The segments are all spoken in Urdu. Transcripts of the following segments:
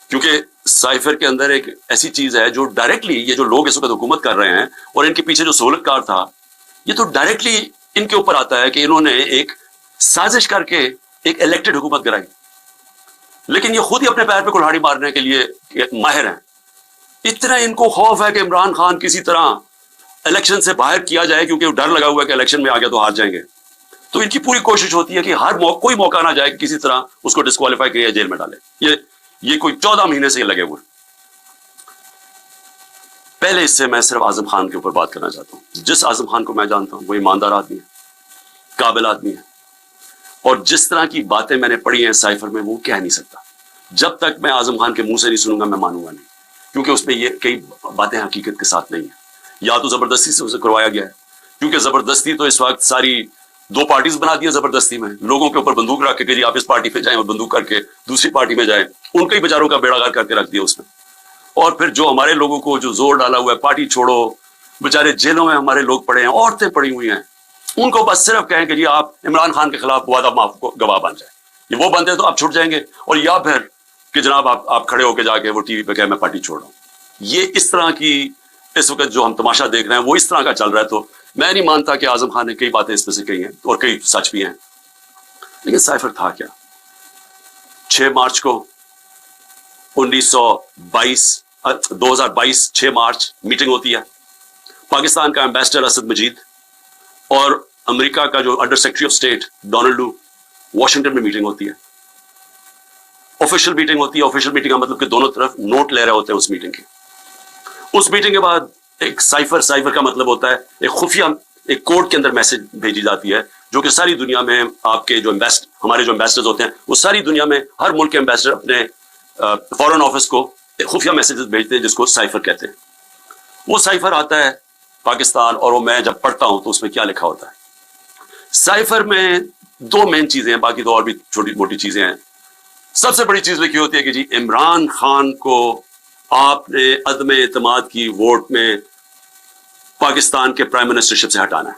کیونکہ سائفر کے اندر ایک ایسی چیز ہے جو ڈائریکٹلی یہ جو لوگ اس وقت حکومت کر رہے ہیں اور ان کے پیچھے جو سہولت کار تھا یہ تو ڈائریکٹلی ان کے اوپر آتا ہے کہ انہوں نے ایک سازش کر کے ایک الیکٹڈ حکومت کرائی، لیکن یہ خود ہی اپنے پیر پہ کلہاڑی مارنے کے لیے ماہر ہیں. اتنا ان کو خوف ہے کہ عمران خان کسی طرح الیکشن سے باہر کیا جائے، کیونکہ ڈر لگا ہوا ہے کہ الیکشن میں آ گیا تو ہار جائیں گے. تو ان کی پوری کوشش ہوتی ہے کہ کوئی موقع نہ جائے کہ کسی طرح اس کو ڈسکوالیفائی کیا جیل میں ڈالے. یہ کوئی 14 مہینے سے لگے ہوئے. پہلے اس سے میں صرف اعظم خان کے اوپر بات کرنا چاہتا ہوں. جس اعظم خان کو میں جانتا ہوں وہ ایماندار آدمی ہے، قابل آدمی ہے، اور جس طرح کی باتیں میں نے پڑھی ہیں سائفر میں وہ کہہ نہیں سکتا. جب تک میں اعظم خان کے منہ سے نہیں سنوں گا میں مانوں گا نہیں، کیونکہ اس میں یہ کئی باتیں حقیقت کے ساتھ نہیں ہیں. یا تو زبردستی سے اسے کروایا گیا ہے، کیونکہ زبردستی تو اس وقت ساری 2 پارٹیز بنا دی ہیں. زبردستی میں لوگوں کے اوپر بندوق رکھ کے کہ آپ اس پارٹی پہ جائیں اور بندوق کر کے دوسری پارٹی میں جائیں، ان کے بیچاروں کا بیڑا غرق کر کے رکھ دیا اس میں. اور پھر جو ہمارے لوگوں کو جو زور ڈالا ہوا ہے پارٹی چھوڑو، بیچارے جیلوں میں ہمارے لوگ پڑے ہیں، عورتیں پڑی ہوئی ہیں، ان کو بس صرف کہیں کہ جی آپ عمران خان کے خلاف وعدہ معاف گواہ بن جائیں. یہ وہ بنتے تو آپ چھوٹ جائیں گے، اور یا پھر کہ جناب آپ کھڑے ہو کے جا کے وہ ٹی وی پہ کہیں میں پارٹی چھوڑ رہا ہوں. یہ اس طرح کی اس وقت جو ہم تماشا دیکھ رہے ہیں وہ اس طرح کا چل رہا ہے. تو میں نہیں مانتا کہ اعظم خان نے کئی باتیں اس میں سے کہی ہیں اور کئی سچ بھی ہیں، لیکن سائفر تھا کیا؟ 6 مارچ کو 2022 6 مارچ میٹنگ ہوتی ہے. پاکستان کا ایمبیسڈر اسد مجید اور امریکہ کا جو under secretary of state Donald Lu Washington میں میٹنگ ہوتی ہے. آفیشیل میٹنگ ہوتی ہے. آفیشیل میٹنگ کا مطلب کہ دونوں طرف نوٹ لے رہے ہوتے ہیں اس میٹنگ کے. اس میٹنگ کے بعد ایک سائفر کا مطلب ہوتا ہے ایک خفیہ ایک کوڈ کے اندر میسج بھیجی جاتی ہے، جو کہ ساری دنیا میں آپ کے جو ہمارے جو ایمبیسڈرز ہوتے ہیں وہ ساری دنیا میں ہر ملک کے ایمبیسڈر اپنے فورن آفس کو خفیہ میسیجز بھیجتے ہیں جس کو سائفر کہتے ہیں. وہ سائفر آتا ہے پاکستان، اور وہ میں جب پڑھتا ہوں تو اس میں کیا لکھا ہوتا ہے. سائفر میں 2 مین چیزیں ہیں، باقی تو اور بھی چھوٹی موٹی چیزیں ہیں. سب سے بڑی چیز لکھی ہوتی ہے کہ جی عمران خان کو آپ نے عدم اعتماد کی ووٹ میں پاکستان کے پرائم منسٹرشپ سے ہٹانا ہے.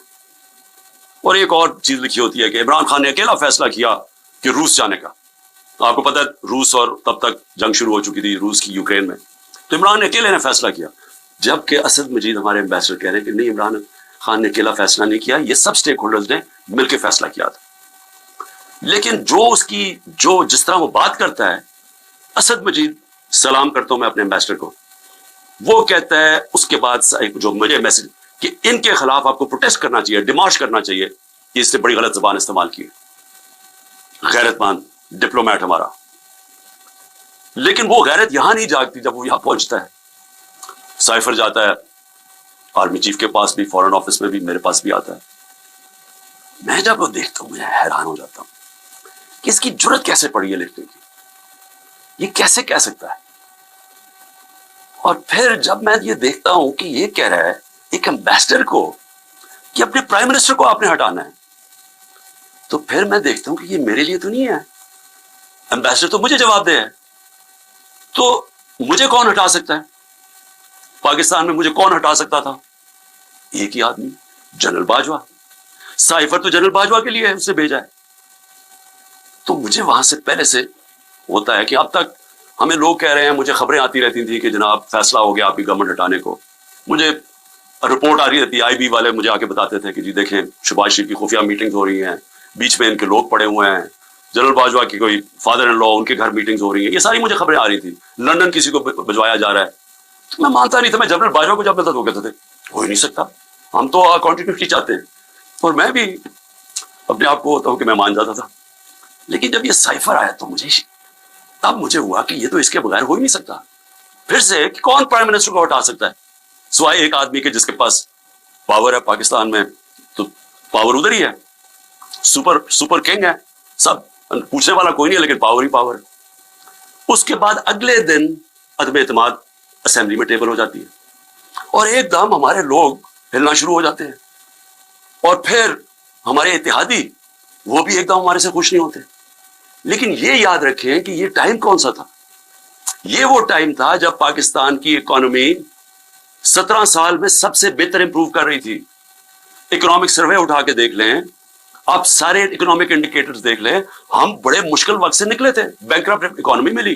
اور ایک اور چیز لکھی ہوتی ہے کہ عمران خان نے اکیلا فیصلہ کیا کہ روس جانے کا. آپ کو پتہ ہے روس، اور تب تک جنگ شروع ہو چکی تھی روس کی یوکرین میں، تو عمران نے اکیلے نے فیصلہ کیا. جبکہ اسد مجید ہمارے ایمبیسڈر کہہ رہے ہیں کہ نہیں، عمران خان نے اکیلا فیصلہ نہیں کیا، یہ سب سٹیک ہولڈرز نے مل کے فیصلہ کیا تھا. لیکن جس طرح وہ بات کرتا ہے، اسد مجید، سلام کرتا ہوں میں اپنے ایمبیسڈر کو، وہ کہتا ہے اس کے بعد جو مجھے میسج کہ ان کے خلاف آپ کو پروٹیسٹ کرنا چاہیے، ڈیمارش کرنا چاہیے، اس سے بڑی غلط زبان استعمال کی. غیرت مند ڈپلومیٹ ہمارا. لیکن وہ غیرت یہاں نہیں جاگتی جب وہ یہاں پہنچتا ہے. سائفر جاتا ہے آرمی چیف کے پاس بھی، فورن آفس میں بھی، میرے پاس بھی آتا ہے. میں جب وہ دیکھتا ہوں میں حیران ہو جاتا ہوں کہ اس کی جرت کیسے پڑی ہے لکھنے کی، یہ کیسے کہہ سکتا ہے. اور پھر جب میں یہ دیکھتا ہوں کہ یہ کہہ رہا ہے ایک ایمبیسڈر کو کہ اپنے پرائم منسٹر کو آپ نے ہٹانا ہے، تو پھر میں دیکھتا ہوں کہ یہ میرے لیے تو نہیں ہے. ایمبیسڈر تو مجھے جواب دے ہے، تو مجھے کون ہٹا سکتا ہے؟ پاکستان میں مجھے کون ہٹا سکتا تھا؟ ایک ہی آدمی، جنرل باجوہ. سائفر تو جنرل باجوہ کے لیے ہے، اسے بھیجا ہے. تو مجھے وہاں سے پہلے سے ہوتا ہے کہ اب تک ہمیں لوگ کہہ رہے ہیں، مجھے خبریں آتی رہتی تھیں کہ جناب فیصلہ ہو گیا آپ کی گورنمنٹ ہٹانے کو. مجھے رپورٹ آ رہی رہتی، آئی بی والے مجھے آ کے بتاتے تھے کہ جی دیکھیں شہباز شریف کی خفیہ میٹنگز ہو رہی ہیں، بیچ میں ان کے لوگ پڑے ہوئے ہیں، جنرل باجوہ کی کوئی فادر ان لا ان کے گھر میٹنگز ہو رہی ہیں. یہ ساری مجھے خبریں آ رہی تھی. لندن کسی کو بھجوایا جا رہا ہے. تو میں مانتا نہیں تھا. میں جنرل باجوہ کو جب ملتا تو کہتے تھے ہو ہی نہیں سکتا، ہم تو کنٹینیوٹی چاہتے ہیں. اور میں بھی اپنے آپ کو ہوتا ہوں کہ میں مان جاتا تھا. لیکن جب یہ سائفر آیا تو مجھے ہوا کہ یہ تو اس کے بغیر ہو ہی نہیں سکتا. پھر سے کہ کون پرائم منسٹر کو ہٹا سکتا ہے سوائے ایک آدمی کے جس کے پاس پاور ہے پاکستان میں. تو پاور ادھر ہی ہے، سپر کنگ ہے، سب پوچھنے والا کوئی نہیں ہے، لیکن پاور ہی پاور ہے. اس کے بعد اگلے دن عدم اعتماد اسمبلی میں ٹیبل ہو جاتی ہے، اور ایک دم ہمارے لوگ ہلنا شروع ہو جاتے ہیں. اور پھر ہمارے اتحادی وہ بھی ایک دم ہمارے سے خوش نہیں ہوتے. لیکن یہ یاد رکھیں کہ یہ ٹائم کون سا تھا؟ یہ وہ ٹائم تھا جب پاکستان کی اکانومی 17 سال میں سب سے بہتر امپروو کر رہی تھی. اکنامک سروے اٹھا کے دیکھ لیں، آپ سارے اکنامک انڈیکیٹرز دیکھ لیں، ہم بڑے مشکل وقت سے نکلے تھے. بینکرپٹ اکانومی ملی،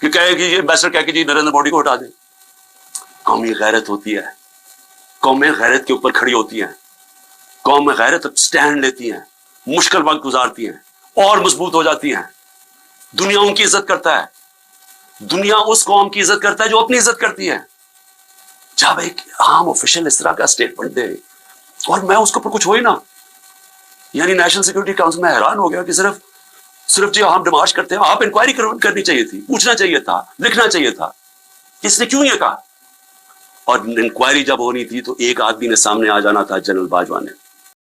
کہ کہے کہ یہ ایمبیسڈر کہہ کہ جی نریندر مودی کو ہٹا دیں. قومی غیرت ہوتی ہے, قومیں غیرت کے اوپر کھڑی ہوتی ہیں, قوم میں غیرت سٹینڈ لیتی ہیں, مشکل وقت گزارتی ہیں اور مضبوط ہو جاتی ہیں. دنیا ان کی عزت کرتا ہے, دنیا اس قوم کی عزت کرتا ہے جو اپنی عزت کرتی ہے. جب ایک عام آفیشل اس طرح کا اسٹیٹمنٹ دے اور میں اس کے اوپر کچھ ہوئی نا, یعنی نیشنل سیکورٹی کاؤنسل میں حیران ہو گیا کہ صرف جو ہم ڈیمارش کرتے ہیں, آپ انکوائری کرنی چاہیے تھی, پوچھنا چاہیے تھا, لکھنا چاہیے تھا اس نے کیوں یہ کہا. اور انکوائری جب ہونی تھی تو ایک آدمی نے سامنے آ جانا تھا, جنرل باجوہ نے.